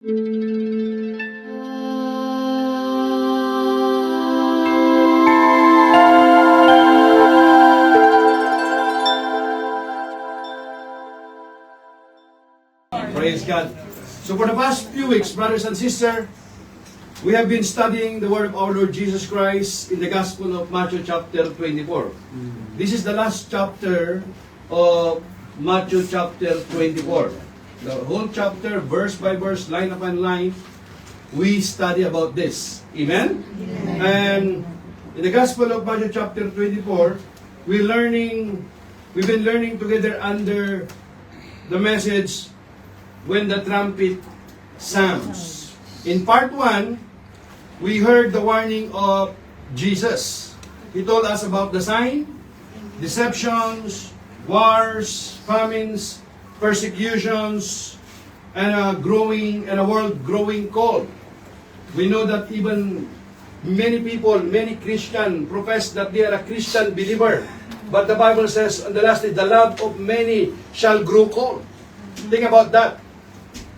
Praise God. So for the past few weeks, brothers and sisters, we have been studying the Word of our Lord Jesus Christ in the Gospel of Matthew chapter 24. This is the last chapter of Matthew chapter 24. The whole chapter, verse by verse, line upon line, we study about this. Amen? Amen. And in the Gospel of Matthew chapter 24, we've been learning together under the message, when the trumpet sounds. In part 1, we heard the warning of Jesus. He told us about the sign, deceptions, wars, famines, persecutions, and a world growing cold. We know that even many people, many Christians profess that they are a Christian believer. But the Bible says, on the last day, the love of many shall grow cold. Think about that.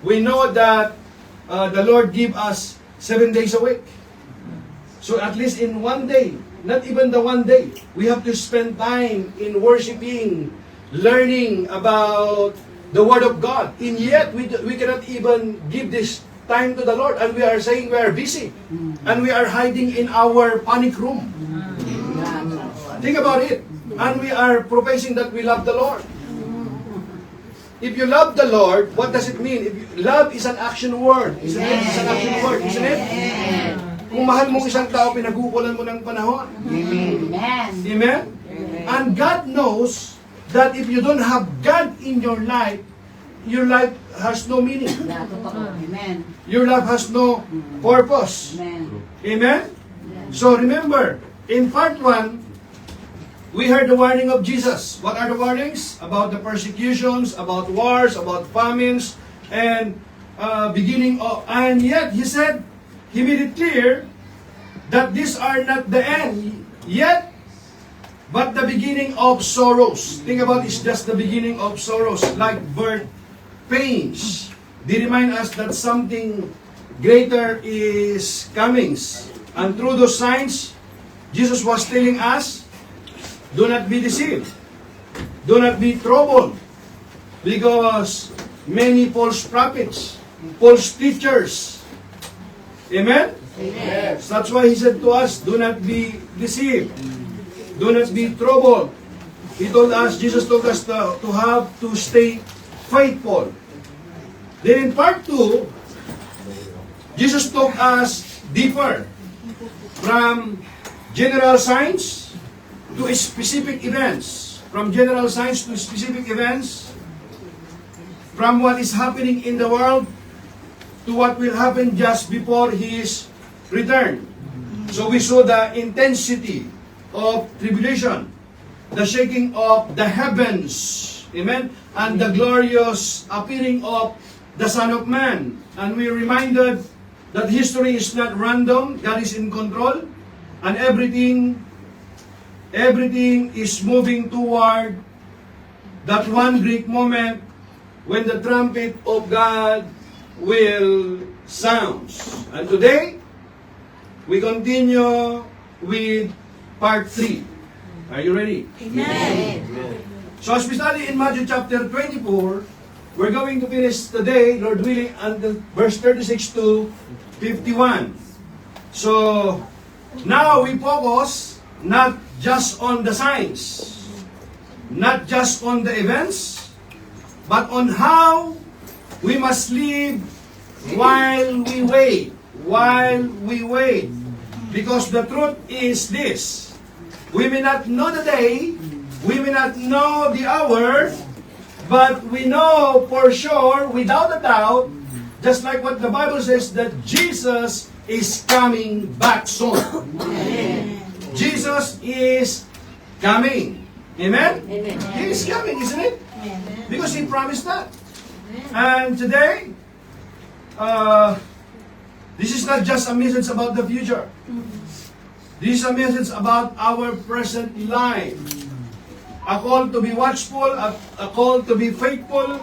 We know that the Lord give us 7 days a week. So at least in one day, not even the one day, we have to spend time in worshiping, learning about the Word of God. And yet, we cannot even give this time to the Lord. And we are saying we are busy. And we are hiding in our panic room. Think about it. And we are professing that we love the Lord. If you love the Lord, what does it mean? Love is an action word. Isn't it? It's an action word, isn't it? Kung mahal mo isang tao, pinagukulan mo ng panahon. Amen. Amen? And God knows that if you don't have God in your life has no meaning. Amen. Your life has no purpose. Amen. Amen? So remember, in part 1, we heard the warning of Jesus. What are the warnings? About the persecutions, about wars, about famines, and and yet He said, He made it clear that these are not the end yet, but the beginning of sorrows. Think about it's just the beginning of sorrows, like birth pains. They remind us that something greater is coming. And through those signs, Jesus was telling us, do not be deceived. Do not be troubled. Because many false prophets, false teachers. Amen? Amen. That's why He said to us, do not be deceived. Do not be troubled. Jesus told us to stay faithful. Then in part 2, Jesus took us deeper from general signs to specific events, from general signs to specific events, from what is happening in the world to what will happen just before His return. So we saw the intensity of tribulation, the shaking of the heavens, amen, and the glorious appearing of the Son of Man. And we reminded that history is not random, God is in control, and everything is moving toward that one great moment when the trumpet of God will sound. And today, we continue with part 3. Are you ready? Amen. So as we study in Matthew chapter 24, we're going to finish today, Lord willing, until verse 36 to 51. So, now we focus not just on the signs, not just on the events, but on how we must live while we wait. While we wait. Because the truth is this: we may not know the day, we may not know the hour, but we know for sure, without a doubt, just like what the Bible says, that Jesus is coming back soon. Amen. Jesus is coming. Amen? Amen. He is coming, isn't it? Amen. Because He promised that. And today, this is not just a message about the future. This is a message about our present life. A call to be watchful, a call to be faithful,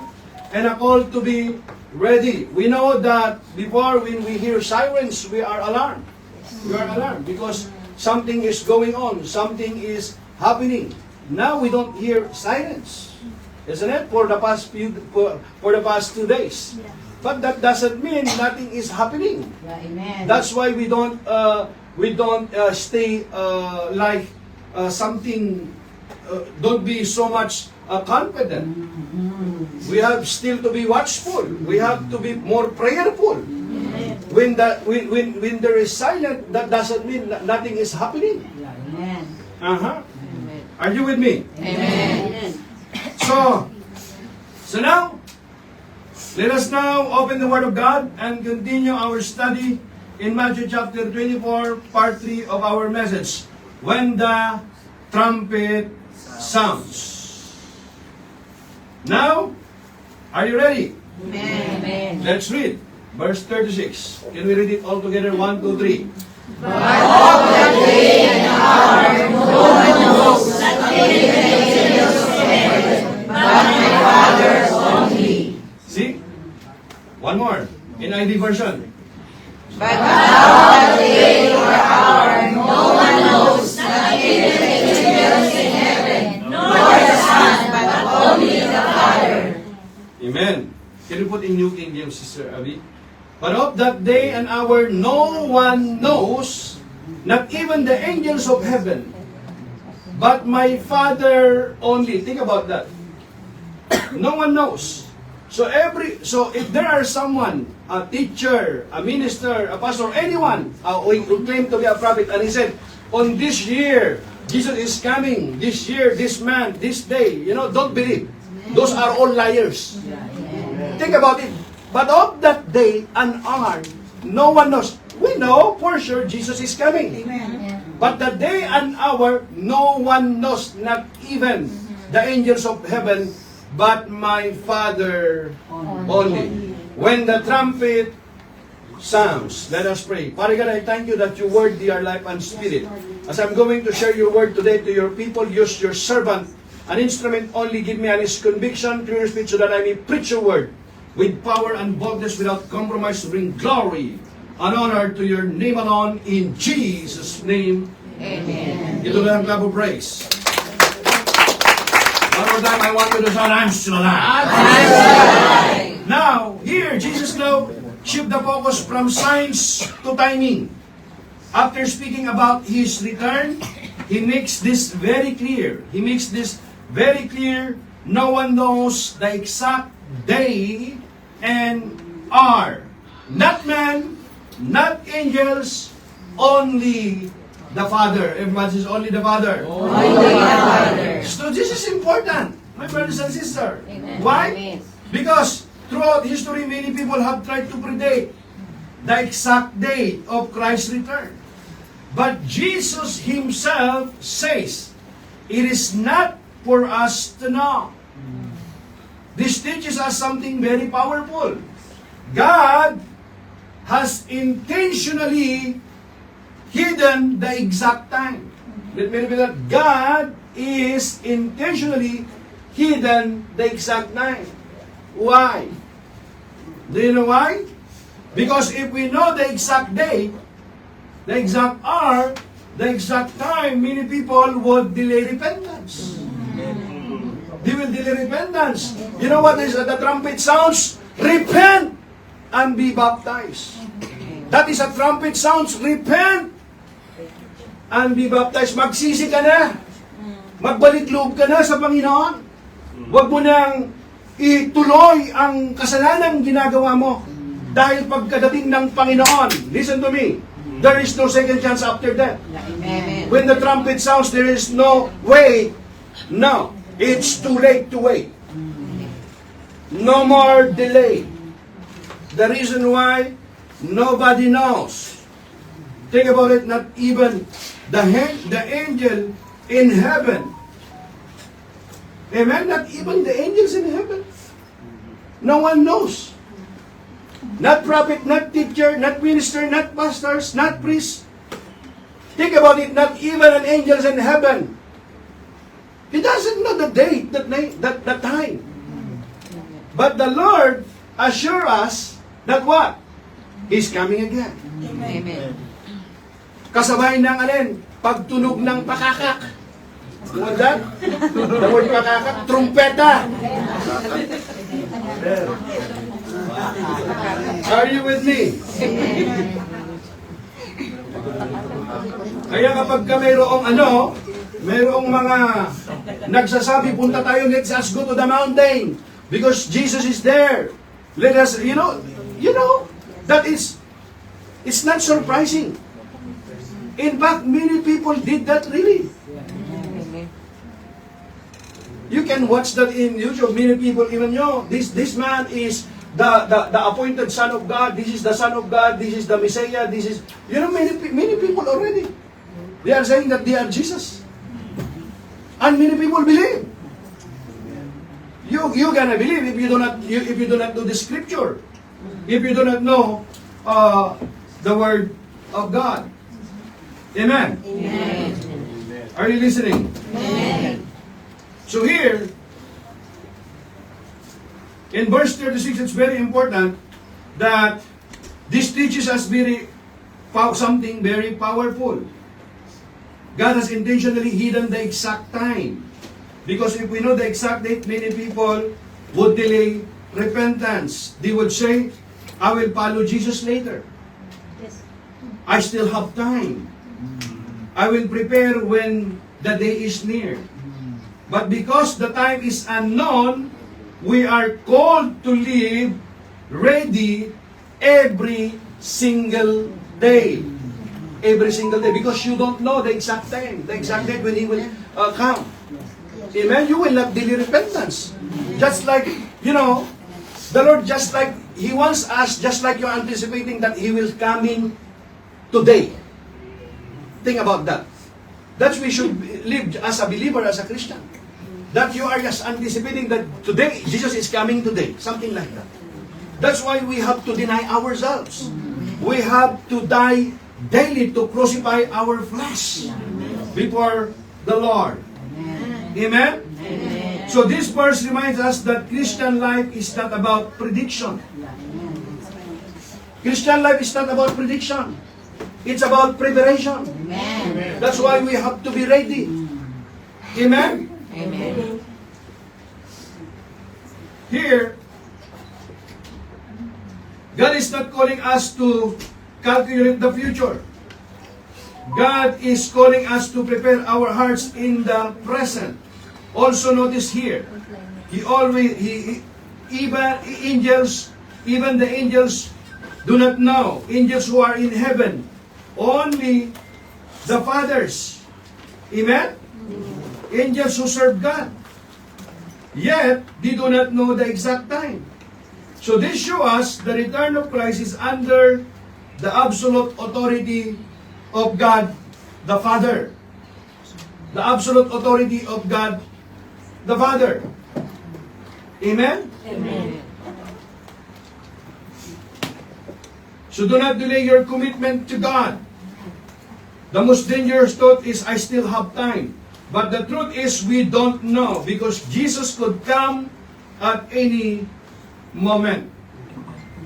and a call to be ready. We know that before when we hear sirens, we are alarmed. We are alarmed because something is going on, something is happening. Now we don't hear sirens, isn't it? For the past 2 days. But that doesn't mean nothing is happening. Yeah, amen. That's why we don't stay like something. Don't be so much confident. We have still to be watchful. We have to be more prayerful. When there is silence, that doesn't mean nothing is happening. Yeah, amen. Are you with me? Amen. So now, let us now open the Word of God and continue our study in Matthew chapter 24, part 3 of our message. When the trumpet sounds. Now, are you ready? Amen. Let's read verse 36. Can we read it all together? 1, 2, 3. See? One more. In ID version. Amen. Can you put in New King James, Sister Abby? But of that day and hour no one knows, not even the angels of heaven, but my Father only. Think about that. No one knows. So if there are someone, a teacher, a minister, a pastor, anyone who claim to be a prophet, and he said, on this year, Jesus is coming, this year, this month, this day, don't believe. Those are all liars. Think about it. But of that day and hour, no one knows. We know for sure Jesus is coming. But the day and hour, no one knows, not even the angels of heaven, but my Father only. When the trumpet sounds, let us pray. Father God, I thank you that your word, they are life and spirit. As I'm going to share your word today to your people, use your servant, an instrument only. Give me honest conviction, clear speech, so that I may preach your word with power and boldness without compromise, to bring glory and honor to your name alone. In Jesus' name, amen. Ito na ang clap of praise. One more time, I want you to shout, I'm still alive. Now, here, Jesus now shift the focus from signs to timing. After speaking about His return, He makes this very clear. No one knows the exact day and hour. Not man, not angels, only the Father. Everyone says only the Father. Only the Father. So this is important, my brothers and sisters. Amen. Why? Amen. Because throughout history, many people have tried to predict the exact date of Christ's return. But Jesus Himself says, it is not for us to know. This teaches us something very powerful. God has intentionally hidden the exact time. Let me repeat that. God is intentionally hidden the exact time. Why? Do you know why? Because if we know the exact date, the exact hour, the exact time, many people would delay repentance. They will delay repentance. You know what is the trumpet sounds? Repent and be baptized. That is a trumpet sounds. Repent and be baptized. Magsisi ka na. Magbalik loob ka na sa Panginoon. Huwag mo nang ituloy ang kasalanang ginagawa mo. Dahil pagkadating ng Panginoon, listen to me, there is no second chance after that. Amen. When the trumpet sounds, there is no way. No. It's too late to wait. No more delay. The reason why, nobody knows. Think about it, not even the angel in heaven. Amen? Not even the angels in heaven. No one knows. Not prophet, not teacher, not minister, not pastors, not priests. Think about it, not even an angels in heaven. He doesn't know the date, that time. But the Lord assure us that what? He's coming again. Amen. Kasabay ng alin? Pagtunog ng pakakak. You know that? The word pakakak? Trumpeta. Are you with me? Kaya kapag ka mayroong mga nagsasabi, punta tayo, let's us go to the mountain because Jesus is there. Let us, you know, that is, it's not surprising. In fact, many people did that really. You can watch that in YouTube. Many people even know this man is the appointed Son of God. This is the Son of God. This is the Messiah. This is, many people already. They are saying that they are Jesus. And many people believe. You gonna believe if you do not know the Scripture. If you do not know the Word of God. Amen. Amen. Are you listening? Amen. So here, in verse 36, it's very important that this teaches us something very powerful. God has intentionally hidden the exact time. Because if we know the exact date, many people would delay repentance. They would say, I will follow Jesus later. I still have time. I will prepare when the day is near. But because the time is unknown, we are called to live ready every single day. Every single day. Because you don't know the exact time, the exact date when He will come. Amen? You will not delay repentance. Just like, the Lord, just like He wants us, just like you're anticipating that He will coming today. Think about that. That we should live as a believer, as a Christian. That you are just anticipating that today, Jesus is coming today. Something like that. That's why we have to deny ourselves. We have to die daily to crucify our flesh before the Lord. Amen? Amen. So this verse reminds us that Christian life is not about prediction. Christian life is not about prediction. It's about preparation. Amen. That's why we have to be ready. Amen? Amen. Here, God is not calling us to calculate the future. God is calling us to prepare our hearts in the present. Also notice here, even the angels do not know. Angels who are in heaven, only the fathers. Amen? Angels who serve God. Yet, they do not know the exact time. So this shows us the return of Christ is under the absolute authority of God the Father. The absolute authority of God the Father. Amen? Amen. So do not delay your commitment to God. The most dangerous thought is, I still have time. But the truth is, we don't know because Jesus could come at any moment.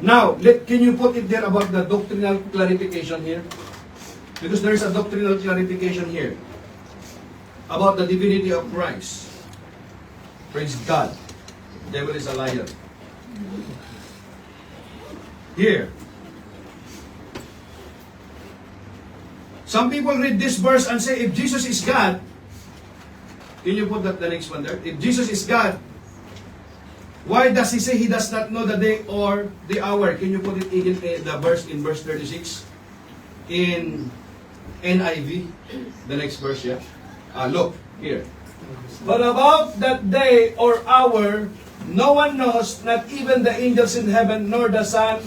Now, can you put it there about the doctrinal clarification here? Because there is a doctrinal clarification here about the divinity of Christ. Praise God. The devil is a liar. Here. Some people read this verse and say, if Jesus is God, can you put that the next one there? If Jesus is God, why does He say He does not know the day or the hour? Can you put it in the verse in verse 36? In NIV, the next verse, yeah? Look, here. But about that day or hour, no one knows, not even the angels in heaven, nor the Son,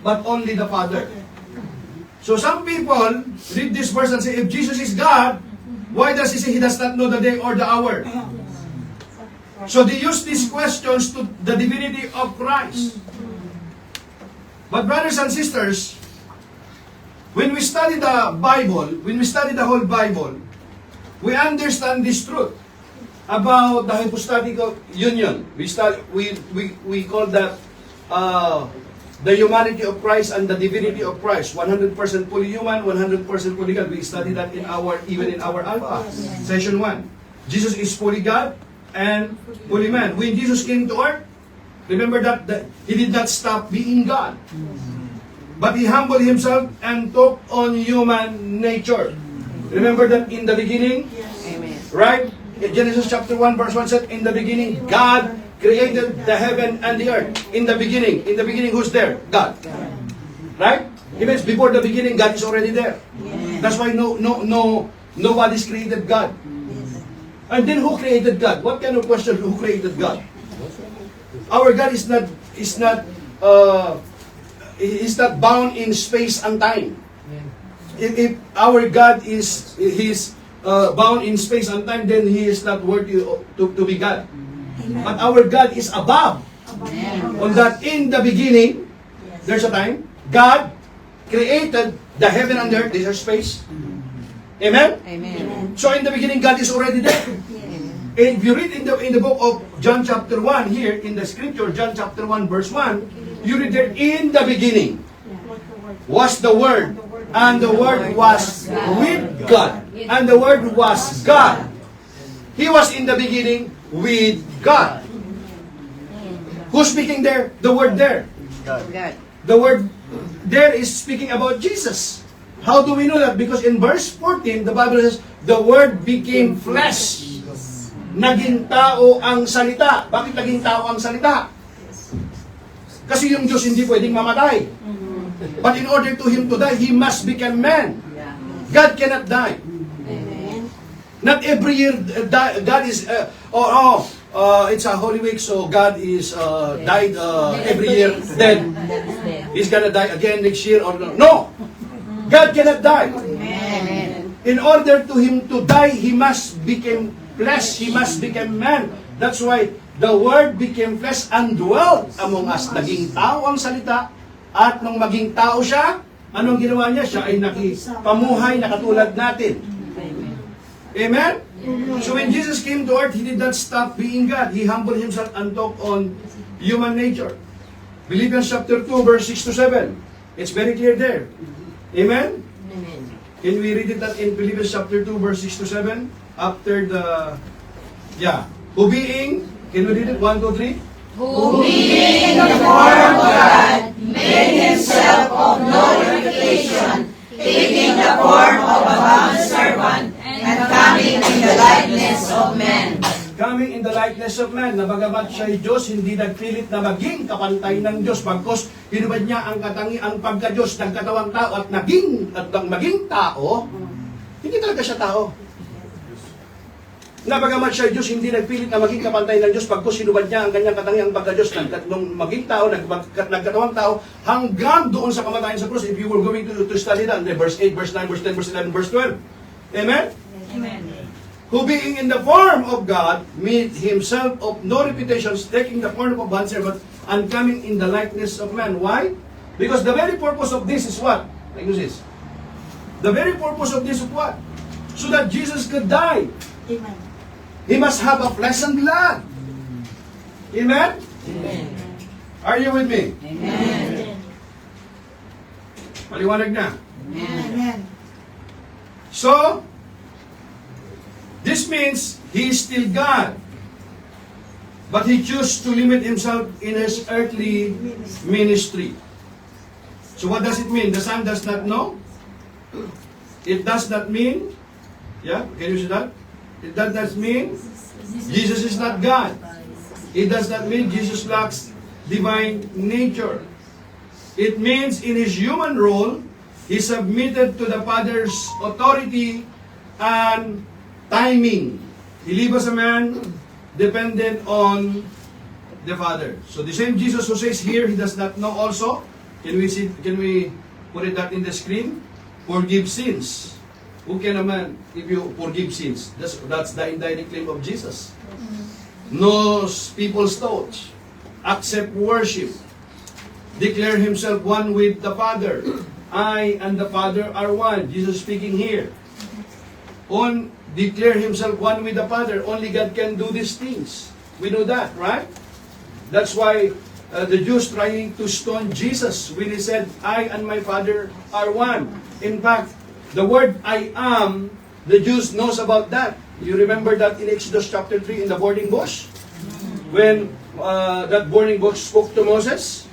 but only the Father. So some people read this verse and say, if Jesus is God, why does He say He does not know the day or the hour? So they use these questions to the divinity of Christ. But brothers and sisters, when we study the Bible, when we study the whole Bible, we understand this truth. about the hypostatic union. We call that the humanity of Christ and the divinity of Christ. 100% fully human, 100% fully God. We studied that even in our Alpha session 1. Jesus is fully God and fully man. When Jesus came to earth, remember that he did not stop being God, but he humbled himself and took on human nature. Remember that in the beginning, Amen. right? In Genesis chapter 1 verse 1 said, in the beginning, God created the heaven and the earth. In the beginning, who's there? God. Right? It means before the beginning, God is already there. That's why nobody's created God. And then who created God? What kind of question? Who created God? Our God is not bound in space and time. If our God is bound in space and time, then He is not worthy to be God. But our God is above. On that, in the beginning, there's a time, God created the heaven and the earth. There's a space. Amen? Amen. So in the beginning, God is already there. If you read in the book of John chapter 1 here, in the scripture, John chapter 1 verse 1, you read there, in the beginning was the Word, and the Word was with God, and the Word was God. He was in the beginning with God. Who's speaking there? The Word there. God. The Word there is speaking about Jesus. How do we know that? Because in verse 14, the Bible says, the Word became flesh. Naging tao ang salita. Bakit naging tao ang salita? Kasi yung Diyos hindi pwedeng mamatay. But in order to Him to die, He must become man. God cannot die. Not every year, God is, it's a Holy Week, so God is died every year, then He's gonna die again next year, or no. God cannot die. In order to Him to die, He must become flesh, He must become man. That's why the Word became flesh and dwelt among us. Naging tao ang salita, at nung maging tao siya, anong ginawa niya? Siya ay nakipamuhay na katulad natin. Amen? So when Jesus came to earth, He did not stop being God. He humbled Himself and took on human nature. Philippians chapter 2, verse 6 to 7. It's very clear there. Amen? Can we read it in Philippians chapter 2, verse 6 to 7? After the, who being, can we read it? 1, 2, 3? Who being in the form of God, made Himself of no reputation, taking the form of a bondservant, and coming in the likeness of men. Coming in the likeness of man, na bagamat siya ay Diyos, hindi nagpilit na maging kapantay ng Diyos, bagkus hinubad niya ang pagka-Diyos, nagkatawang tao, at maging tao, hindi talaga siya tao. Na bagamat siya ay Diyos, hindi nagpilit na maging kapantay ng Diyos, bagkus hinubad niya ang kanyang katangiang pagka-Diyos, nung maging tao, nagkatawang tao, hanggang doon sa kamatayan sa krus. If you were going to study that, verse 8, verse 9, verse 10, verse 11, verse 12. Amen? Amen. Who being in the form of God, made Himself of no reputation, taking the form of a bondservant, and coming in the likeness of man. Why? Because the very purpose of this is what? Like this. The very purpose of this is what? So that Jesus could die. Amen. He must have a flesh and blood. Amen? Amen. Are you with me? Amen. Maliwanag na. Amen. So, this means He is still God. But He chose to limit Himself in His earthly ministry. So what does it mean? The Son does not know? It does not mean, can you see that? It does not mean Jesus is not God. It does not mean Jesus lacks divine nature. It means in His human role, He submitted to the Father's authority and timing. He lived as a man dependent on the Father. So the same Jesus who says here, He does not know also. Can we put it that in the screen? Forgive sins. Who can a man if you forgive sins? That's the indirect claim of Jesus. Knows people's thoughts. Accept worship. Declare Himself one with the Father. I and the Father are one. Jesus speaking here. On declare himself one with the Father. Only God can do these things. We know that, right? That's why the Jews trying to stone Jesus when he said, I and my Father are one. In fact, the word I am, the Jews knows about that. You remember that in Exodus chapter 3 in the burning bush? When that burning bush spoke to Moses?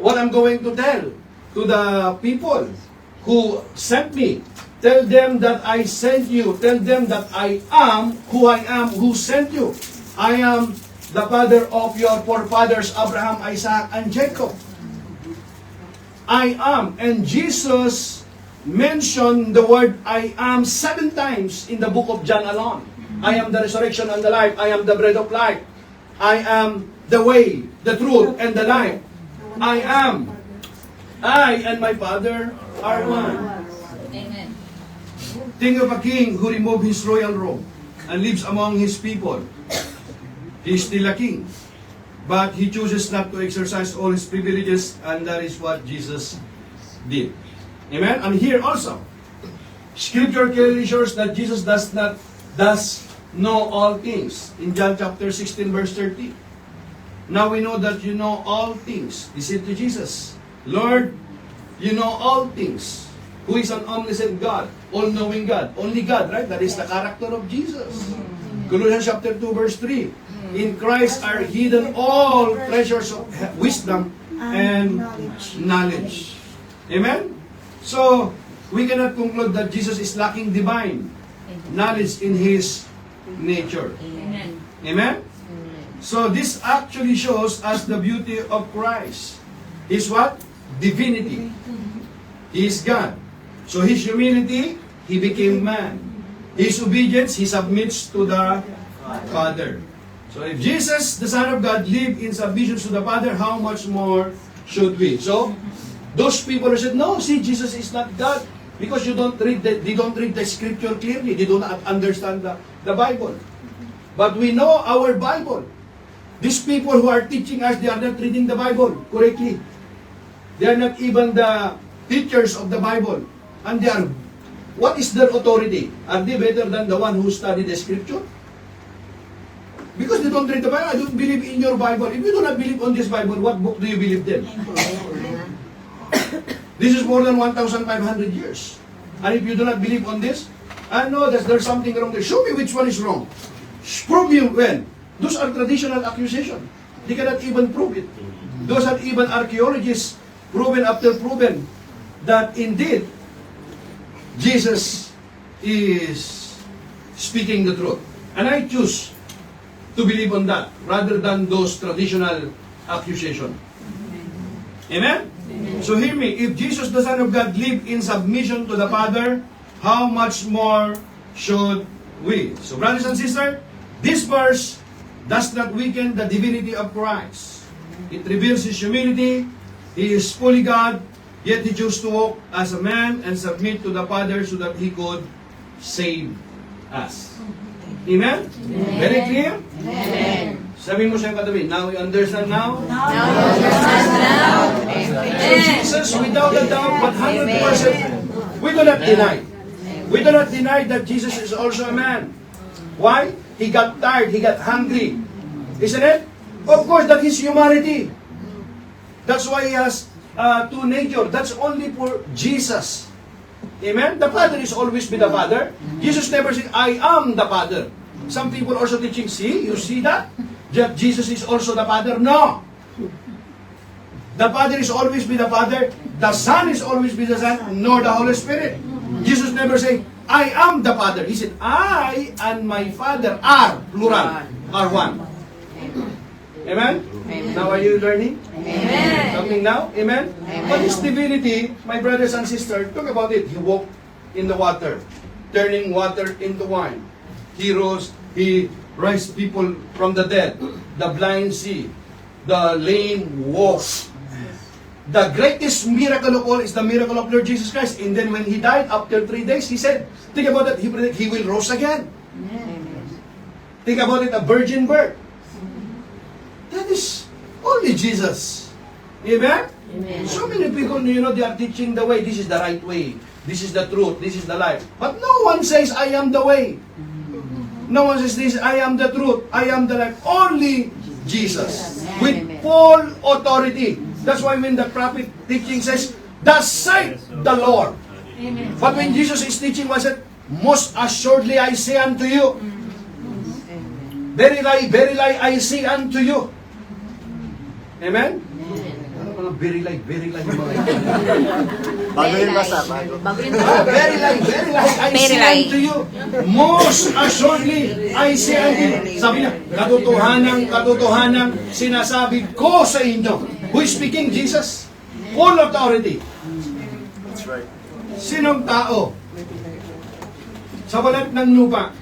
What I'm going to tell to the people who sent me, tell them that I sent you. Tell them that I am who sent you. I am the father of your forefathers, Abraham, Isaac, and Jacob. I am. And Jesus mentioned the word I am 7 times in the book of John alone. I am the resurrection and the life. I am the bread of life. I am the way, the truth, and the life. I am. I and my Father are one. Amen. Think of a king who removed his royal robe and lives among his people. He is still a king, but he chooses not to exercise all his privileges, and that is what Jesus did. Amen? And here also, Scripture clearly shows that Jesus does know all things. In John chapter 16, verse 30. Now we know that you know all things. He said to Jesus, Lord, you know all things. Who is an omniscient God, all-knowing God, only God, right? That is the character of Jesus. Colossians chapter 2, verse 3. In Christ are hidden all treasures of wisdom and knowledge. Amen? So, we cannot conclude that Jesus is lacking divine knowledge in His nature. Amen. Amen? So, this actually shows us the beauty of Christ. His what? Divinity. He is God. So, His humility, He became man. His obedience, He submits to the Father. So if Jesus, the Son of God, lived in submission to the Father, how much more should we? So, those people who said, no, see, Jesus is not God because they don't read the Scripture clearly. They do not understand the Bible. But we know our Bible. These people who are teaching us, they are not reading the Bible correctly. They are not even the teachers of the Bible. And they are, what is their authority? Are they better than the one who studied the Scripture? Because they don't read the Bible. I don't believe in your Bible. If you do not believe on this Bible, what book do you believe then? This is more than 1,500 years. And if you do not believe on this, I know that there's something wrong there. Show me which one is wrong. Prove me when. Those are traditional accusations. They cannot even prove it. Those are even archaeologists proven after proven that indeed Jesus is speaking the truth. And I choose to believe on that rather than those traditional accusations. Amen? Amen? So hear me, if Jesus the Son of God lived in submission to the Father, how much more should we? So brothers and sisters, this verse does not weaken the divinity of Christ. It reveals His humility. He is fully God, yet He chose to walk as a man and submit to the Father so that He could save us. Amen? Amen. Very clear? Amen. Sabi mo siyang katabi, now we understand now? Now we understand now. So Jesus, without a doubt, 100%, we do not deny. We do not deny that Jesus is also a man. Why? He got tired, He got hungry. Isn't it? Of course, that is humanity. That's why He has two nature. That's only for Jesus. Amen? The Father is always be the Father. Jesus never said, I am the Father. Some people also teaching, see, you see that? That Jesus is also the Father? No. The Father is always be the Father. The Son is always be the Son, nor the Holy Spirit. Jesus never said, I am the Father. He said, I and my Father are, plural, are one. Amen? Amen. Now are you learning? Amen. Something now? Amen? Amen. But His divinity, my brothers and sisters, talk about it. He walked in the water, turning water into wine. He rose, He raised people from the dead. The blind see, the lame walk. The greatest miracle of all is the miracle of Lord Jesus Christ. And then when He died, after 3 days, He said, think about it, He will rise again. Think about it, a virgin birth. That is only Jesus. Amen? Amen. So many people, they are teaching the way. This is the right way. this is the truth, this is the life. But no one says, I am the way. No one says this, I am the truth, I am the life. Only Jesus. With full authority. That's why when the prophet teaching says, thus saith the Lord. But when Jesus is teaching, was it? Most assuredly I say unto you. Very lie, I say unto you. Amen? Ano mga very lie, Bago yung basa, bago. very lie, I Very say lie. unto you. Most assuredly, I say unto you. Sabi niya, katotohanan, sinasabi ko sa inyo. Who is speaking? Jesus. Full authority. That's right. Sinong tao sa balat ng lupa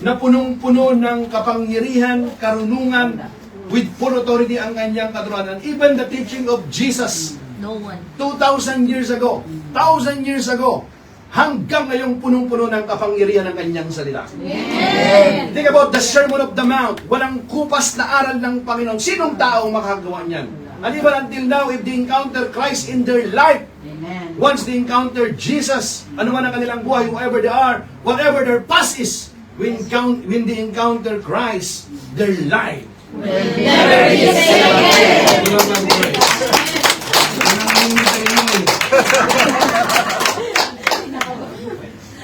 na punong-puno ng kapangyarihan, karunungan, with full authority ang kanyang katurunan. Even the teaching of Jesus No one. 2,000 years ago, 1,000 years ago, hanggang ngayong punong-puno ng kapangyarihan ng kanyang salita. Amen. Think about the Sermon of the Mount. Walang kupas na aral ng Panginoon. Sinong tao makagawa niyan? And even until now, if they encounter Christ in their life, once they encounter Jesus, ano man ang kanilang buhay, whoever they are, whatever their past is, when they encounter Christ, their life Never be the same again.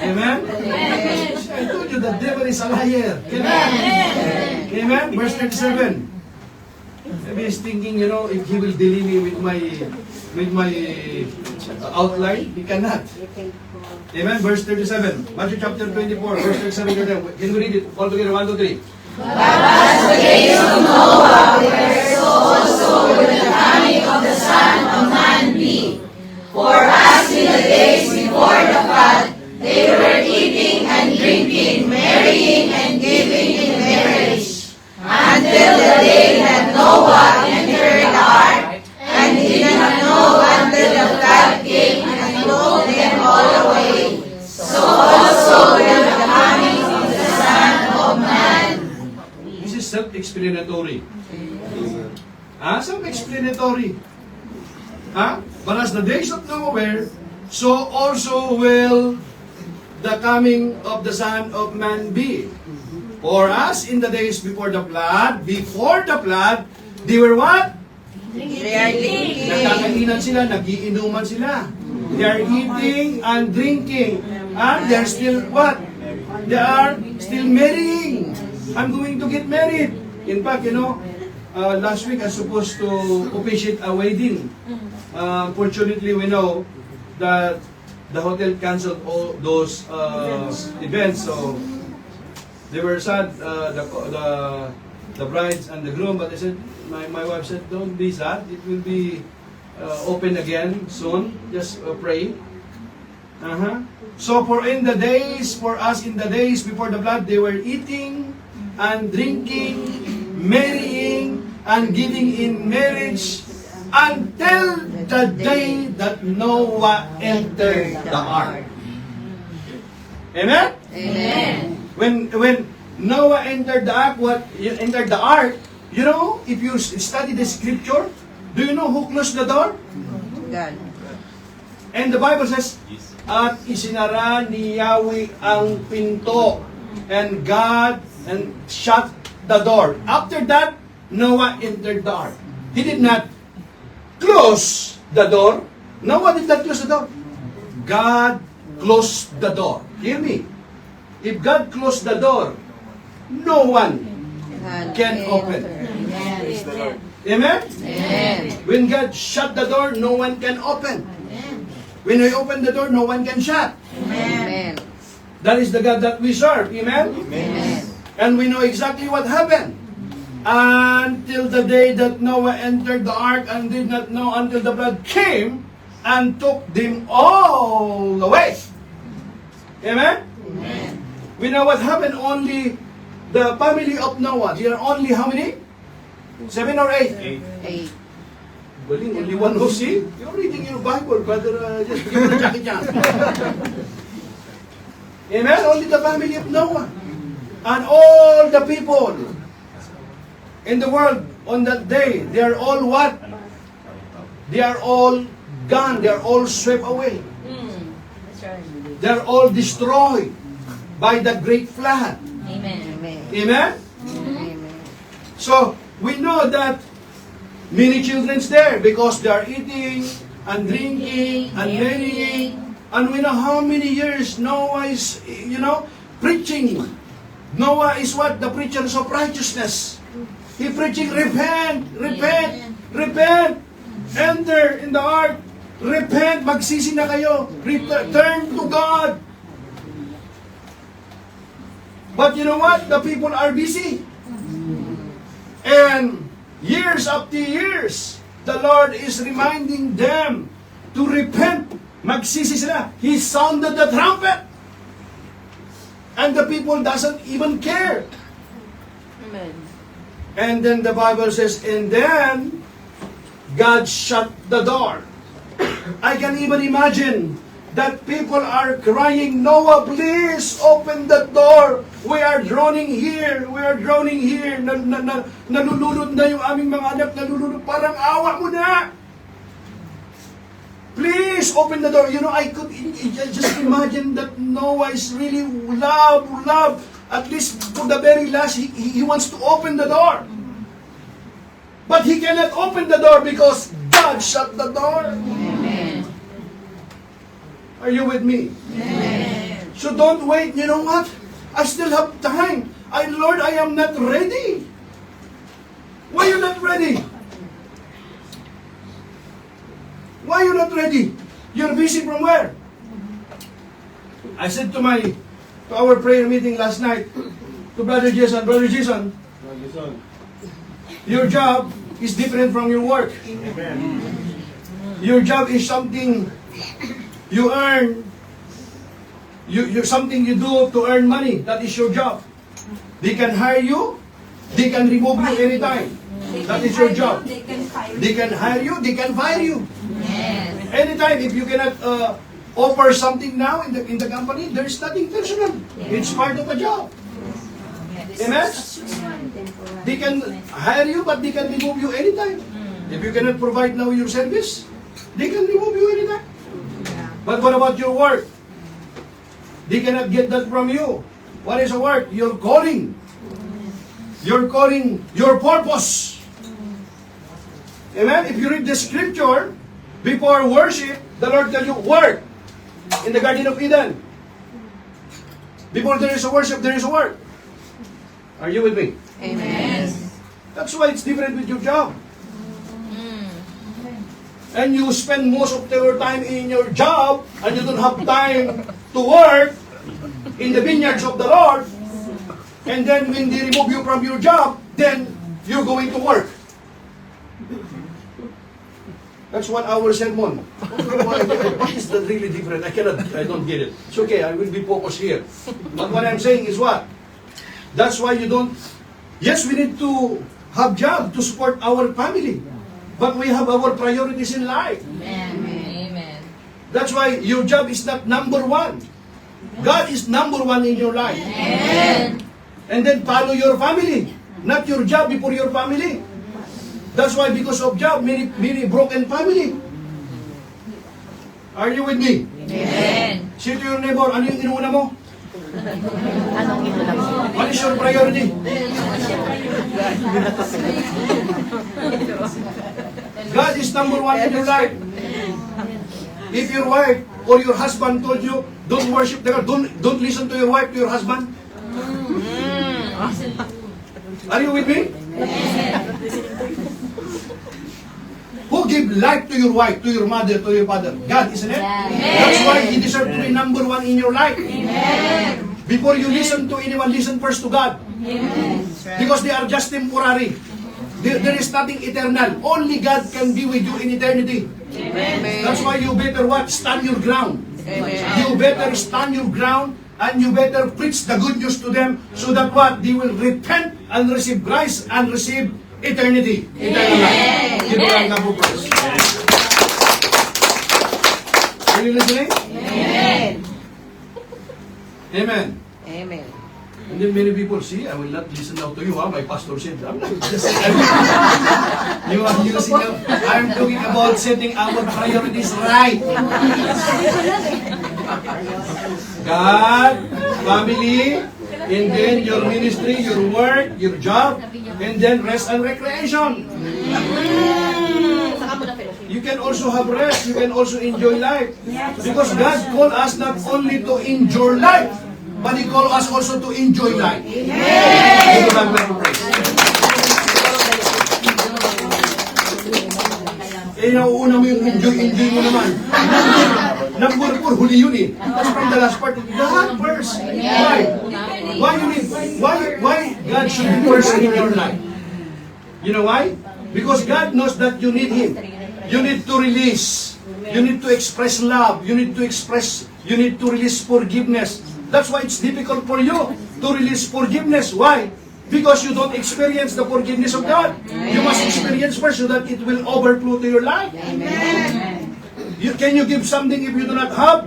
Amen? I told you the devil is a liar. Amen? Amen? Verse 37. Maybe he's thinking, if he will delay me with my outline, he cannot. Amen? Verse 37. Matthew chapter 24, verse 37. Can we read it all together? 1, 2, 3. But as the days of Noah were, so also will the coming of the Son of Man be. For as in the days before the flood, they were eating and drinking, marrying and giving in marriage, until the day that Noah entered the ark, and did not know until the flood came and took them all away. So also will the coming of the Son of Man. This is self-explanatory. Self-explanatory. But as the days of Noah were, so also will the coming of the Son of Man be. For us in the days before the flood, they were what? They are thinking. Nagkakainan sila, nagiinuman sila. They are eating and drinking. And they are still what? They are still marrying. I'm going to get married. In fact, last week I was supposed to officiate a wedding. Fortunately, we know that the hotel canceled all those events. So they were sad, the brides and the groom. But I said, my wife said, don't be sad. It will be open again soon. Just pray. So for us in the days before the flood, they were eating and drinking, marrying and giving in marriage until the day that Noah entered the ark. Amen? Amen. When Noah entered the ark, if you study the scripture, do you know who closed the door? God. And the Bible says, at isinara ni Yahweh ang pinto, and God shut the door. After that, Noah entered the ark. He did not close the door. Noah did not close the door. God closed the door. Hear me. If God closed the door, no one can open. Praise the Lord. Amen? Amen. When God shut the door, no one can open. When He opened the door, no one can shut. Amen. That is the God that we serve. Amen? Amen. And we know exactly what happened. Until the day that Noah entered the ark and did not know until the flood came and took them all away. Amen? Amen. We know what happened. Only the family of Noah. There are only how many? 7 or 8? 8. Galing, only one who see? You're reading your Bible, brother. Just give me the jacket niya. Amen? Only the family of Noah. And all the people in the world on that day, they are all what? They are all gone. They are all swept away. That's right. they're all destroyed by the great flood. Amen. Amen? So, we know that many children's there because they are eating and drinking and marrying. And we know how many years Noah is, preaching. Noah is what? The preachers of righteousness. He preaching, repent, repent, repent. Enter in the ark. Repent, magsisi na kayo. Return to God. But you know what? The people are busy. And years after years, the Lord is reminding them to repent. Magsisi sila. He sounded the trumpet. And the people doesn't even care. Amen. And then the Bible says, and then God shut the door. I can even imagine that people are crying, Noah, please open the door. We are drowning here. We are drowning here. Nalulunod na yung aming mga anak. Nalulunod. Parang awa mo na. Please open the door. I could just imagine that Noah is really love. At least for the very last, he wants to open the door. But he cannot open the door because God shut the door. Amen. Are you with me? Amen. So don't wait. You know what? I still have time. Lord, I am not ready. Why are you not ready? Why are you not ready? You're busy from where? I said to our prayer meeting last night to Brother Jason, your job is different from your work. Your job is something you earn. You something you do to earn money. That is your job. They can hire you. They can remove you anytime. That is your job. They can hire you. They can fire you. Yes. Anytime, if you cannot offer something now in the company, there's nothing personal. It's part of a job. Amen? They can hire you, but they can remove you anytime. If you cannot provide now your service, they can remove you anytime. But what about your work? They cannot get that from you. What is a work? Your calling. Your calling, your purpose. Amen? If you read the scripture, before worship, the Lord tell you, work. In the Garden of Eden. Before there is a worship, there is a work. Are you with me? Amen. That's why it's different with your job. And you spend most of your time in your job, and you don't have time to work in the vineyards of the Lord. And then when they remove you from your job, then you're going to work. That's what our sermon. What is that really different? I don't get it. It's okay, I will be focused here. But what I'm saying is what? That's why you don't... Yes, we need to have job to support our family. But we have our priorities in life. Amen. That's why your job is not number one. God is number one in your life. Amen. And then follow your family. Not your job before your family. That's why because of job, many broken family. Are you with me? Amen. Say to your neighbor, ano yung inuuna mo? What is your priority? God is number one in your life. If your wife or your husband told you, don't worship the God, don't listen to your wife, to your husband. Are you with me? Who give life to your wife, to your mother, to your father? God, isn't it? That's why He deserves to be number one in your life. Amen. Before you listen to anyone, listen first to God. Amen. Because they are just temporary. There is nothing eternal. Only God can be with you in eternity. Amen. That's why you better what? Stand your ground. Amen. You better stand your ground and you better preach the good news to them so that what? They will repent and receive Christ and receive eternity. Eternal life. Give God the praise. Are you listening? Amen. Amen. Amen. And then many people see, I will not listen now to you, my pastor said. I'm not just you are using I'm talking about setting our priorities right. God, family, and then your ministry, your work, your job, and then rest and recreation. You can also have rest, you can also enjoy life. Because God called us not only to enjoy life, but He called us also to enjoy life. Give God praise. Eh, nauuna mo yung enjoy mo naman. Number 4, huli yun eh. That's from the last part. God first. Why? Why God should be first in your life? You know why? Because God knows that you need Him. You need to release. You need to express love. You need to release forgiveness. That's why it's difficult for you to release forgiveness. Why? Because you don't experience the forgiveness of God. You must experience first so that it will overflow to your life. Amen. Can you give something if you do not have?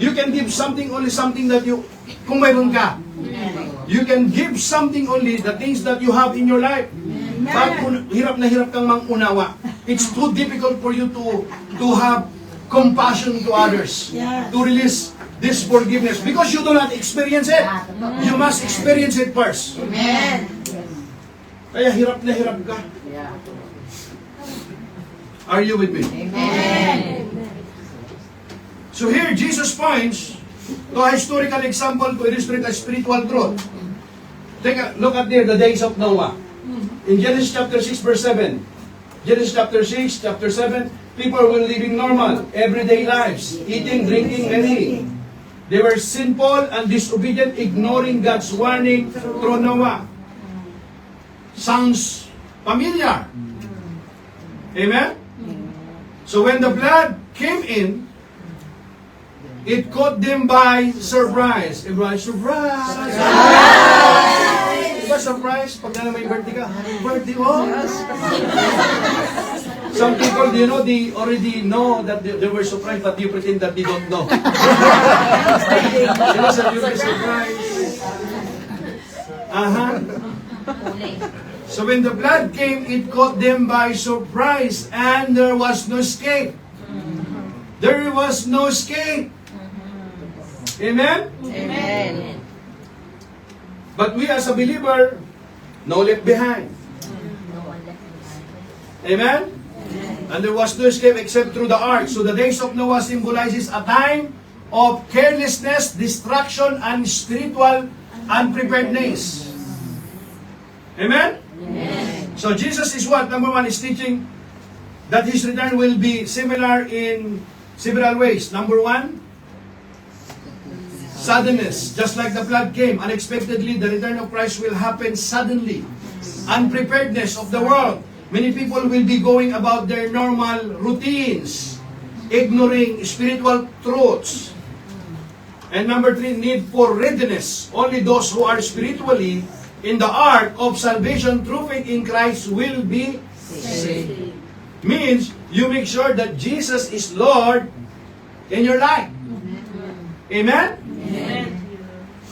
You can give something only something that you, kung mayroon ka. You can give something only the things that you have in your life. But hirap na hirap kang mangunawa. It's too difficult for you to have compassion to others. To release this forgiveness because you do not experience it. You must experience it first. Amen. Kaya hirap na hirap ka. Are you with me? Amen. So here Jesus points to a historical example to illustrate a spiritual truth. Take a look at there the days of Noah. In Genesis chapter 6 verse 7. Genesis chapter 6, chapter 7, people were living normal, everyday lives, eating, drinking, marrying. They were sinful and disobedient, ignoring God's warning through Noah. Sounds familiar. Amen? So when the flood came in, it caught them by surprise. Everybody, surprise! Diba surprise? Pag na may birthday ka, happy birthday mo! Some people, you know, they already know that they were surprised, but you pretend that they don't know. You know, some people are surprised. So when the flood came, it caught them by surprise, and there was no escape. There was no escape. Amen? Amen. But we as a believer, no left behind. Amen? And there was no escape except through the ark. So the days of Noah symbolizes a time of carelessness, distraction, and spiritual unpreparedness. Amen? Amen. So Jesus is what? Number 1 is teaching that His return will be similar in several ways. Number 1, suddenness. Just like the flood came unexpectedly, the return of Christ will happen suddenly. Unpreparedness of the world. Many people will be going about their normal routines, ignoring spiritual truths. And number 3, need for readiness. Only those who are spiritually in the ark of salvation through faith in Christ will be saved. Means, you make sure that Jesus is Lord in your life. Amen? Amen.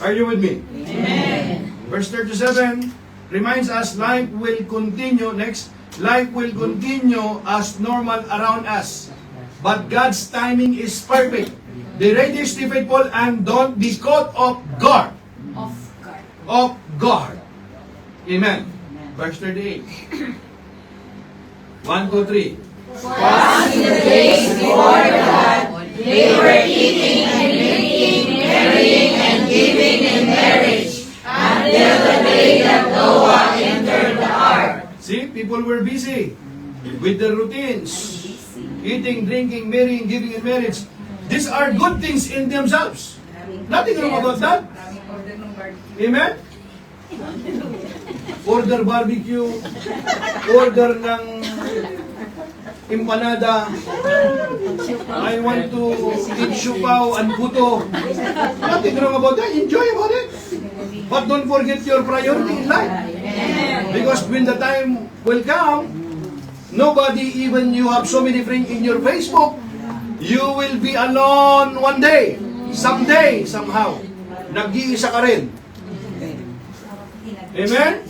Are you with me? Amen. Verse 37 reminds us life will continue. Next, life will continue as normal around us. But God's timing is perfect. Be ready, stay faithful, and don't be caught off guard. Off guard. Amen. Verse 38. 1, 2, 3. Once in the days before the flood, they were eating and drinking, marrying and giving in marriage, until the day that Noah entered the ark. See, people were busy with their routines. Eating, drinking, marrying, giving in marriage. These are good things in themselves. Nothing wrong about that. Amen? Order barbecue, order ng empanada, I want to eat siupaw and puto. Nothing wrong about that. Enjoy about it. But don't forget your priority in life. Because when the time will come, nobody, even you have so many friends in your Facebook, you will be alone one day. Someday, somehow. Nag-iisa ka rin. Amen?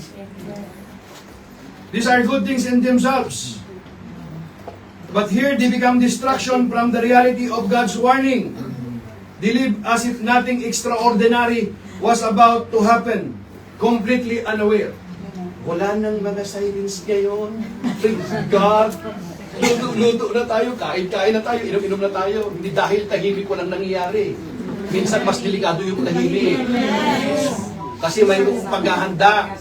These are good things in themselves. But here they become distraction from the reality of God's warning. They live as if nothing extraordinary was about to happen. Completely unaware. Wala nang mga sirens ngayon. Praise God. Luto na tayo, kain na tayo, inom na tayo. Hindi dahil tahimik walang nangyayari. Minsan mas delikado yung tahimik. Kasi may paghahanda.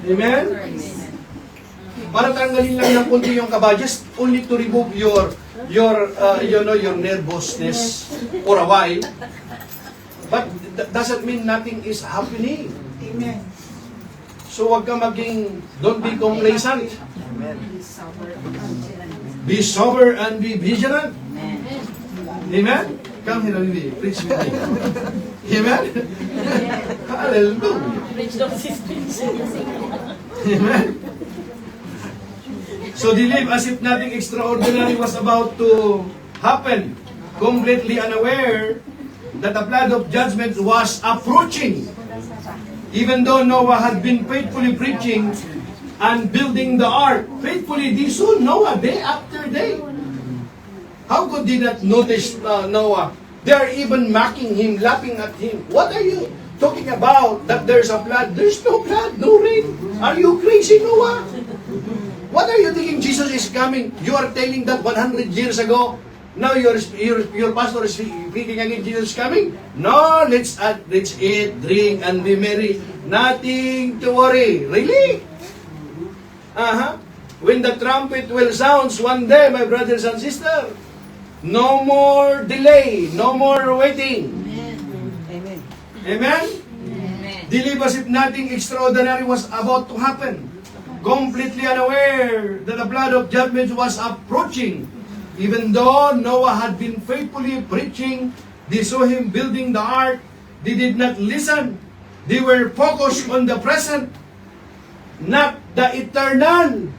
Amen? Para tanggalin lang ng kunti yung kaba, just only to remove your nervousness for a while. But that doesn't mean nothing is happening. Amen. So wag ka don't be complacent. Be sober and be vigilant. Amen? Come here, Olivia. Preach with me. Amen? Hallelujah. Amen? So they live as if nothing extraordinary was about to happen, completely unaware that the flood of judgment was approaching. Even though Noah had been faithfully preaching and building the ark, faithfully they saw Noah day after day. How could they not notice Noah? They are even mocking him, laughing at him. What are you talking about? That there's a flood? There's no flood, no rain. Are you crazy, Noah? What are you thinking Jesus is coming? You are telling that 100 years ago. Now your pastor is preaching again Jesus is coming? No, let's eat, drink, and be merry. Nothing to worry. Really? When the trumpet will sound one day, my brothers and sisters, no more delay, no more waiting. Amen. Amen? They live as if nothing extraordinary was about to happen. Completely unaware that the flood of judgment was approaching. Even though Noah had been faithfully preaching, they saw him building the ark, they did not listen. They were focused on the present, not the eternal.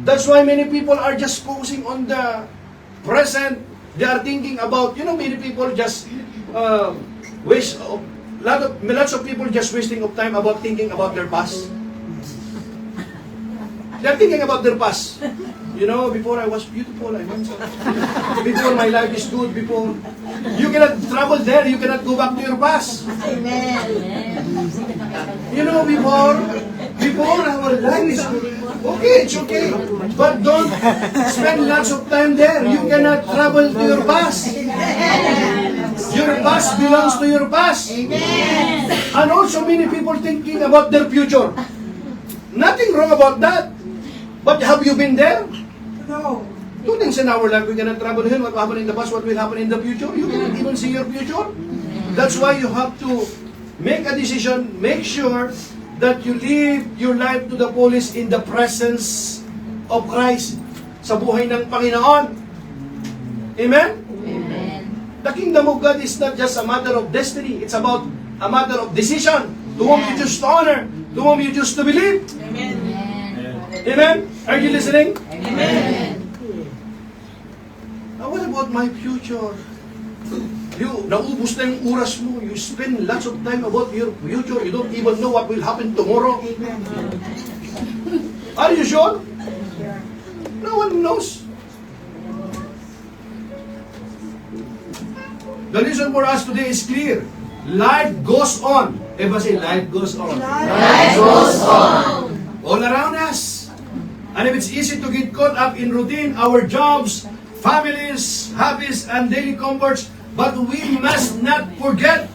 That's why many people are just focusing on the present. They are thinking about, many people just waste lots of people just wasting of time about thinking about their past. They're thinking about their past. Before I was beautiful, before my life is good, before. You cannot travel there, you cannot go back to your past. Amen. Before our life is good. Okay, it's okay. But don't spend lots of time there. You cannot travel to your past. Your past belongs to your past. Amen. And also many people thinking about their future. Nothing wrong about that. But have you been there? No. Two things in our life, we cannot travel here. What happened in the past, what will happen in the future? You cannot even see your future. That's why you have to make a decision, make sure that you live your life to the fullest in the presence of Christ. Sa buhay ng Panginoon. Amen? Amen. The kingdom of God is not just a matter of destiny. It's about a matter of decision. To whom you choose to honor, to whom you choose to believe. Amen. Amen? Are you listening? Amen. Now, what about my future? Naubos na yung oras mo. You spend lots of time about your future. You don't even know what will happen tomorrow. Are you sure? No one knows. The reason for us today is clear. Life goes on. Everybody say, life goes on. Life goes on. All around us. And if it's easy to get caught up in routine, our jobs, families, hobbies, and daily comforts, but we must not forget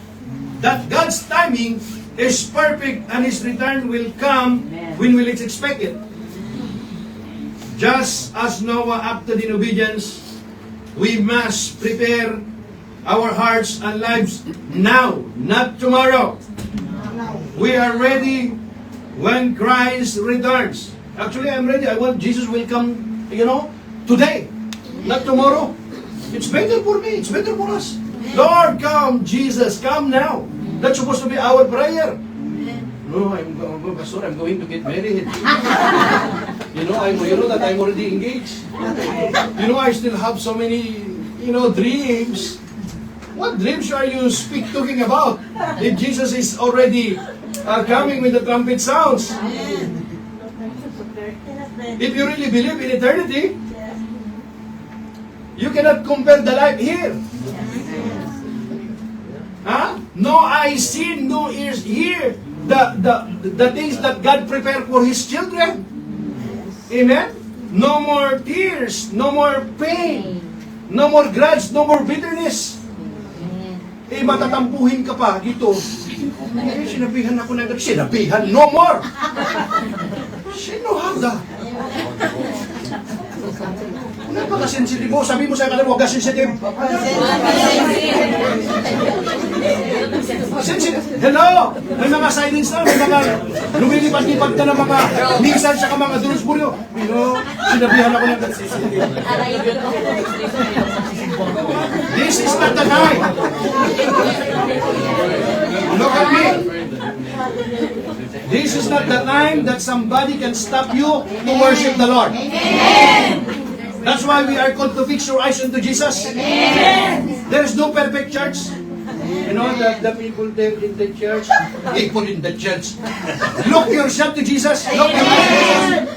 that God's timing is perfect and His return will come when we least expect it. Just as Noah acted in obedience, we must prepare our hearts and lives now, not tomorrow. We are ready when Christ returns. Actually, I'm ready. I want Jesus will come, today, not tomorrow. It's better for me. It's better for us. Lord, come, Jesus, come now. That's supposed to be our prayer. No, Pastor, I'm going to get married. You know that I'm already engaged. I still have so many, dreams. What dreams are you talking about? If Jesus is already coming when the trumpet sounds. If you really believe in eternity, You cannot compare the life here. Huh? No eyes seen, no ears hear the things that God prepared for His children. Amen? No more tears, no more pain, no more grudge, no more bitterness. Eh, matatampuhin ka pa dito. Eh, sinabihan ako ng sinabihan, no more! Sino hada? Napaka-sensitive mo. Sabi mo sa kanila, huwag ka sensitive. Sensitive. Hello! May mga silence na, may mga lumilipad-lipad ka na mga minsan sa mga dulos-bulyo. Pero, sinabihan ako ng this is not the time. Look at me. This is not the time that somebody can stop you to worship the Lord. That's why we are called to fix your eyes unto Jesus. There is no perfect church. You know, the people there in the church, people in the church. Look yourself to Jesus. Look your eyes.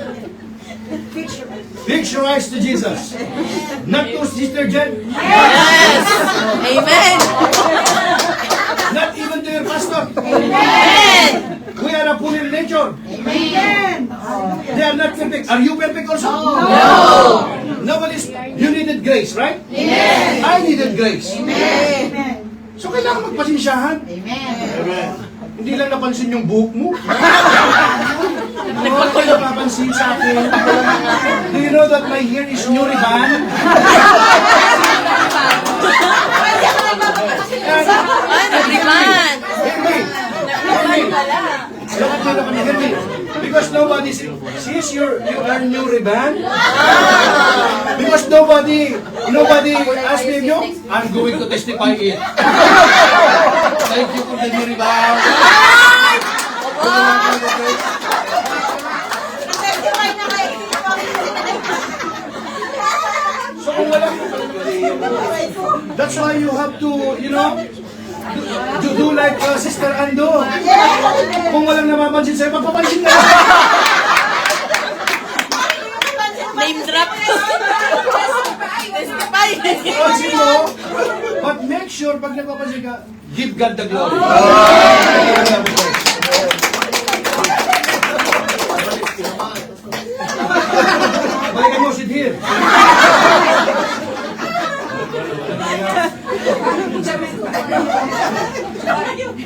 Fix your eyes to Jesus. Not to Sister Jen. Yes! Amen! Not even to your pastor. Amen! We are a fallen nature. Amen! They are not perfect. Are you perfect also? No! Nobody's. You needed grace, right? Amen! I needed grace. Amen! So kailangan magpasensyahan. Amen! Hindi lang napansin yung buhok mo. Nagpakulo napansin sa akin. Do you know that my hair is new ribbon? Ay, nagriman! Hear me. Because nobody sees you are new ribbon. Because nobody asked me, no, I'm going to testify it. Thank you for the new ribbon. So kung wala, that's why you have to, you know, do like Sister Ando. Kung walang napapansin sa'yo, magpapansin ka. Name drop! Testify! Pansin mo, but make sure pag napapansin ka, give God the glory. Balikan mo, sit here.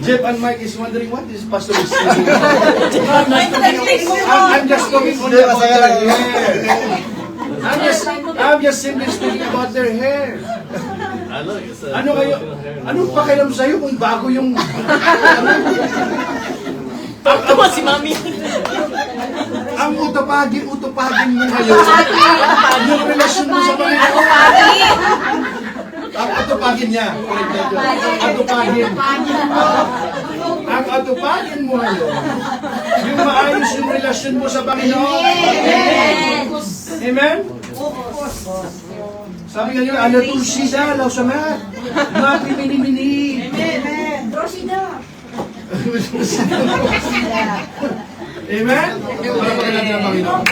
Jeff and Mike is wondering what is Pastor is saying. I'm just talking only about their hair. I'm just simply speaking about their hair. Ano kayo? Anong pakialam sa'yo kung bago yung... Tama si Mami. Ang utapagin mo ngayon. Yung relasyon mo sa Panginoon. Ang atupagin niya. Atupagin. Ang atupagin mo ngayon. Yung maayos yung relasyon mo sa Panginoon. Amen? Sabi nga nyo, ano to sida, law sa mat. Mapimini-mini. Amen! Amen? Para pagkalan ng Panginoon.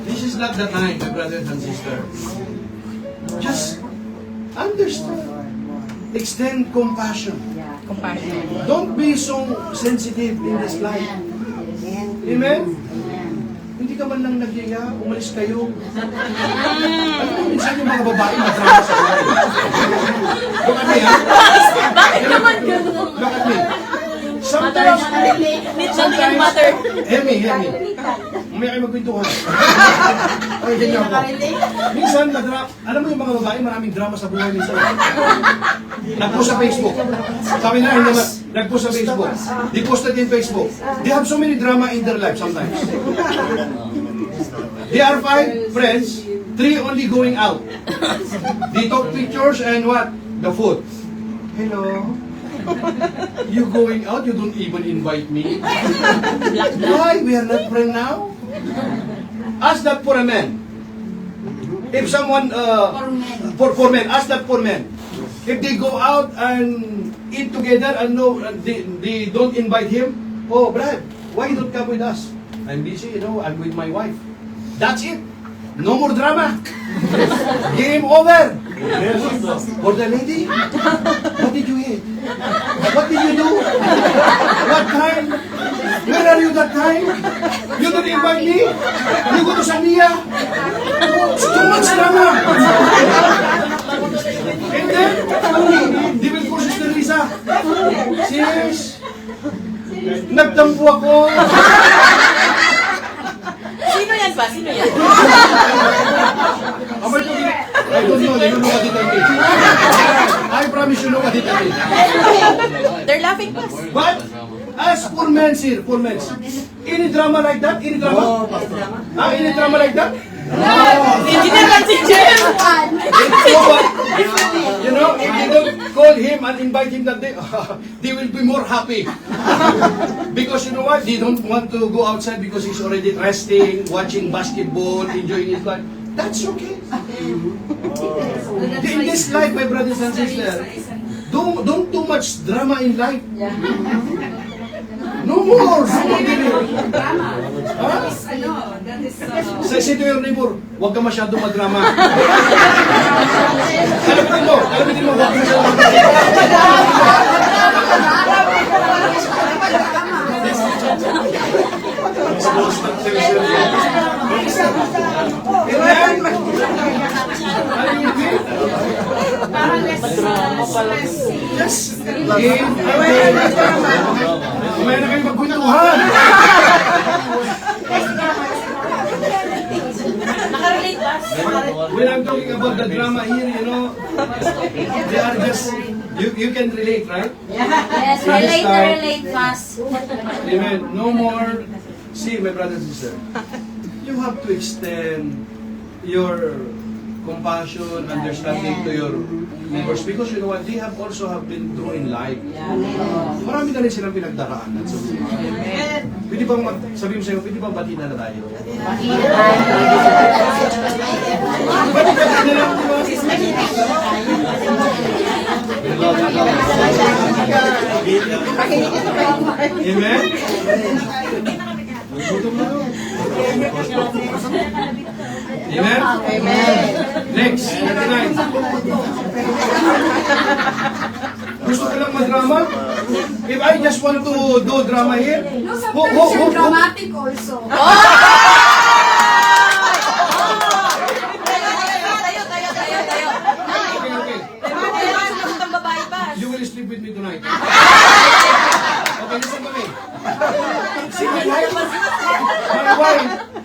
This is not the time, my brothers and sisters. Just understand. Extend compassion. Don't be so sensitive in this life. Amen? Hindi ka man lang nagyaya, umalis kayo. Alam mo, minsan yung mga babae madrama sa buhay. Look at me, ha? Bakit naman gano'n? Look at me. Sometimes, hear me. Umaya kayo magpintuhan. Ay, ganyan ako. Minsan, alam mo yung mga babae, maraming drama sa buhay minsan. Nag-post sa Facebook. Sabi na, hindi naman, nag-post sa Facebook. They posted in Facebook. They have so many drama in their life sometimes. They are 5 friends, 3 only going out. They talk pictures and what? The food. Hello? You going out? You don't even invite me? Why? We are not friends now? Ask that for a man. If someone, for men, ask that for men. If they go out and eat together and no, they don't invite him, oh, Brad, why you don't come with us? I'm busy, you know, I'm with my wife. That's it. No more drama. Game over. For the lady, what did you eat? What did you do? What time? Where are you that time? You don't invite me? You go to Sania? It's too much drama. And then, di ba po Sister Lisa? Sis, nagtampo ako. Sino yan ba? Sino yan? I don't know, you know what it is. I promise you know what it is. They're laughing us. But, as poor men here, poor men, any drama like that? Any drama? Any drama like that? Hindi naman si Jen. You know, if you don't call him and invite him that day, they will be more happy. Because you know what? They don't want to go outside because he's already resting, watching basketball, enjoying his life. That's okay. In this life, my brothers and sisters, don't too much drama in life. No more. Say to your neighbor, huwag ka masyado madrama. Kalabitin mo, huwag ka masyado Yes. May na kayo magkwentuhan. Nakarelate ba? When I'm talking about the drama here, you know, they are just, you can relate, right? Yes, relate fast. Amen. No more. See, my brother and sister, you have to extend your compassion, understanding to your neighbors because you know what, they have also have been through in life. Marami na rin silang pinagdaraanan. So, pwede bang, sabi mo sa'yo, pwede bang batina na tayo? Pwede batina na tayo. Amen? Gutom na doon. Amen? Amen. Next, 39. Gusto ko lang madrama? If I just want to do drama here, No, sometimes you're dramatic also. Tayo. okay. Ang babae ba? You will sleep with me tonight. Okay, listen to me. See,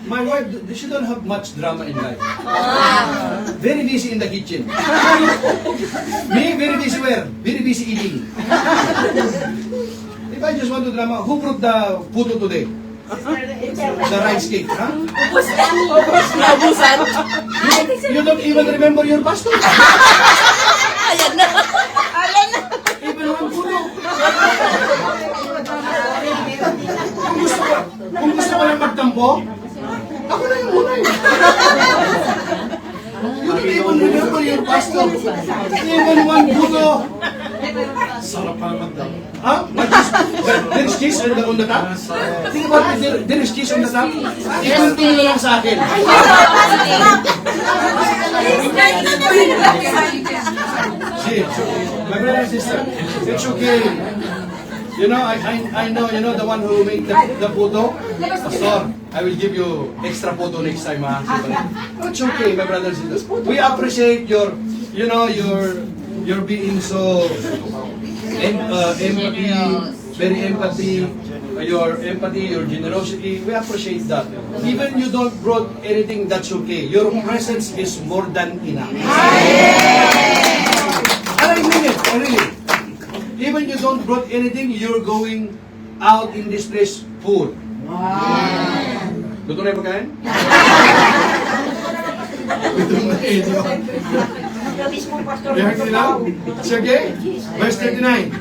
my wife, she don't have much drama in life. Very busy in the kitchen. Me, very busy where? Very busy eating. If I just want to drama, who brought the puto today? The rice cake, huh? Naubusan. You don't even remember your pastor. Ayan na. Even one puto. Kung gusto ko lang magtampo, ako na yung unay. You don't even remember your pastor. Even one puto. Sarap pa naman daw. Ha? There is cheese on the top? Think about it, there is cheese on the top? Ikunti mo lang sa akin. See, my brother and sister, it's okay. You know, I know, you know the one who made the photo? Pastor, I will give you extra photo next time, ha? It's okay, my brother and sister. We appreciate your, you know, your being so empathy, very empathy, your empathy, your generosity. We appreciate that. Even you don't brought anything, that's okay. Your presence is more than enough. And I mean it, really. Even you don't brought anything, you're going out in this place full. Gusto na yung pagkain? Gusto na eh, di ba? You heard me now? It's okay? Verse 39.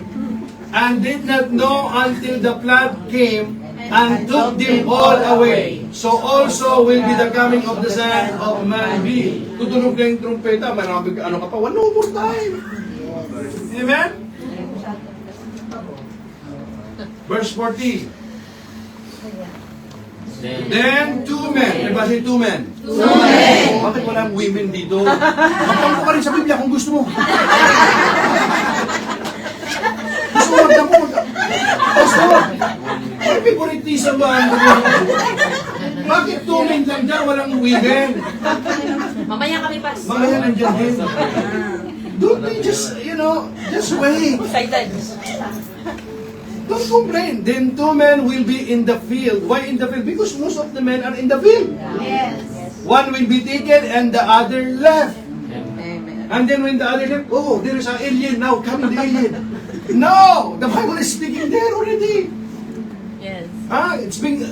And did not know until the flood came and took them all away. So also will be the coming of the Son of Man be. Tutunog na yung trumpeta, marami ka, ano ka pa, one more time. Amen? Verse 40. Then two men. Everybody say two men. Bakit walang women dito? Magtampo ka rin sa Biblia kung gusto mo. Gusto mo magtampo? Gusto mo? May favoritism ba? Bakit two men lang dyan, walang women? Mamaya kami pas. Mamaya nandiyan din. Don't be just, just wait. Excited. Don't complain. Then two men will be in the field. Why in the field? Because most of the men are in the field. Yes. One will be taken and the other left. And then when the other left, oh, there is an alien now, coming the alien. No! The Bible is speaking there already. Yes.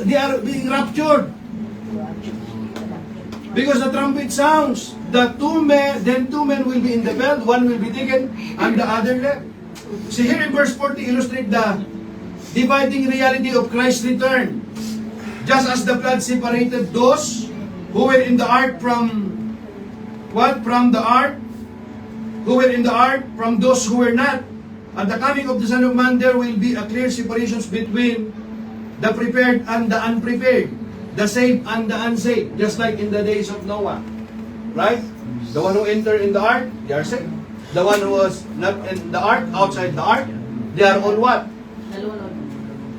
They are being raptured. Because the trumpet sounds. Then two men will be in the field, one will be taken, and the other left. See here in verse 40, illustrate the dividing reality of Christ's return. Just as the flood separated those who were in the ark from the ark, who were in the ark from those who were not. At the coming of the Son of Man, there will be a clear separation between the prepared and the unprepared, the saved and the unsaved, just like in the days of Noah. Right? The one who entered in the ark, they are saved. The one who was not in the ark, outside the ark, they are all what?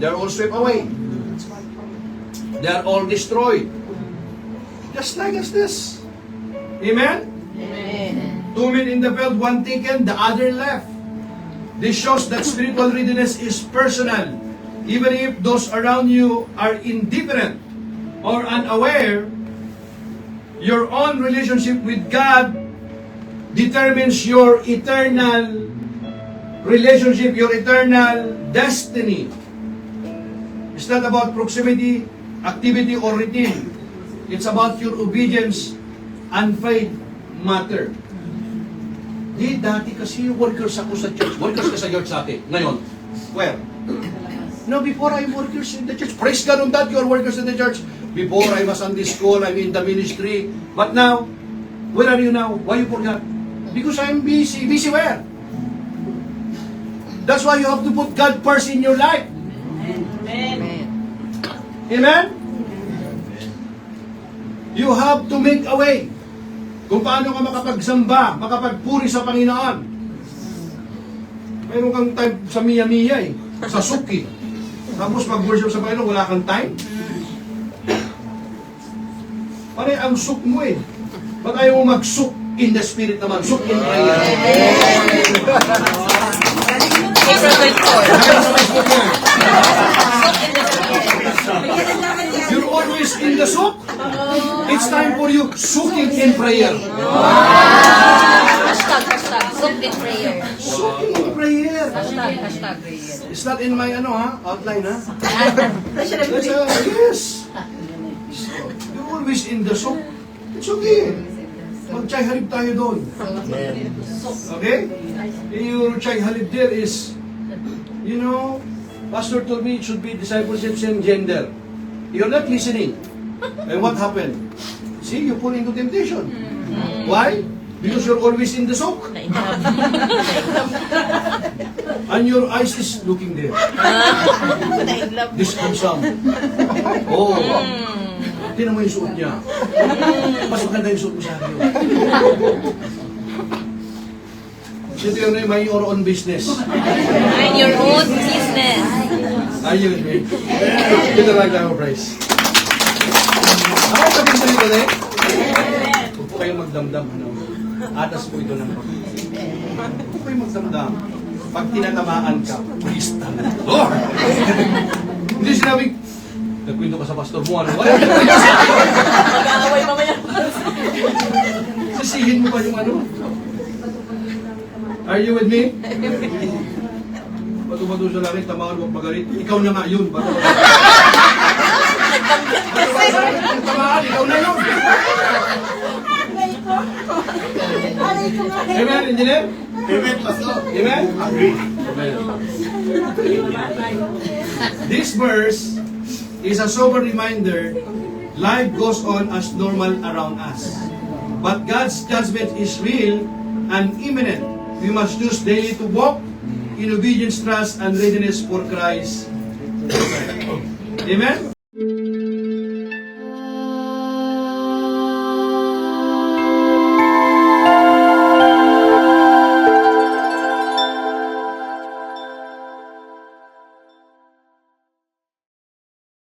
They are all swept away. They are all destroyed. Just like as this. Amen? Two men in the field, one taken, the other left. This shows that spiritual readiness is personal. Even if those around you are indifferent or unaware, your own relationship with God determines your eternal relationship, your eternal destiny. It's not about proximity, activity, or routine. It's about your obedience and faith matter. Dati kasi workers ako sa church. Workers ka sa church dati. Ngayon, where? No, before I'm workers in the church. Praise God on that, you are workers in the church. Before I was on this school, I'm in the ministry. But now, where are you now? Why you forgot? Because I'm busy. Busy where? That's why you have to put God first in your life. Amen? You have to make a way. Kung paano ka makapagsamba, makapagpuri sa Panginoon. Mayroon kang time sa Mia-Mia sa Suki. Tapos mag-worship sa Panginoon, wala kang time. Pare, ang suk mo Ba't ayaw mo mag-suk in the spirit naman? Suk in prayer. You're always in the suk. It's time for you suking in prayer. Hashtag. Soak in prayer. Suking in prayer. Hashtag. It's not in my outline yes. You're always in the soup. It's okay. Mag-chai halib tayo doon. Okay? Your chai halib there is, Pastor told me it should be discipleship same gender. You're not listening. And what happened? See, you fall into temptation. Why? Because you're always in the soak. And your eyes is looking there. This handsome. Oh. Tingnan mo yung suot niya. Mas maganda yung suot mo sa akin. Ito yung may your own business. Mind your own business. Ayun, eh. Ito lang tayo, Bryce. Ako sabihin sa nito, eh. Huwag po kayong magdamdam, Atas po ito ng pag-ibig. Huwag po kayong magdamdam. Pag tinatamaan ka, please thank the Lord. Hindi sinabing, nagkwento ka sa pastor mo, wala. Mag-aaway mamaya. Sisihin mo pa yung Are you with me? Bato-bato sa langit, tamaan, huwag magalit. Ikaw na nga yun. Tamaan, ikaw na yun. Amen, engineer? Amen, Pastor. Amen? Agree. This verse is a sober reminder life goes on as normal around us. But God's judgment is real and imminent. We must choose daily to walk in obedience, trust, and readiness for Christ. Amen?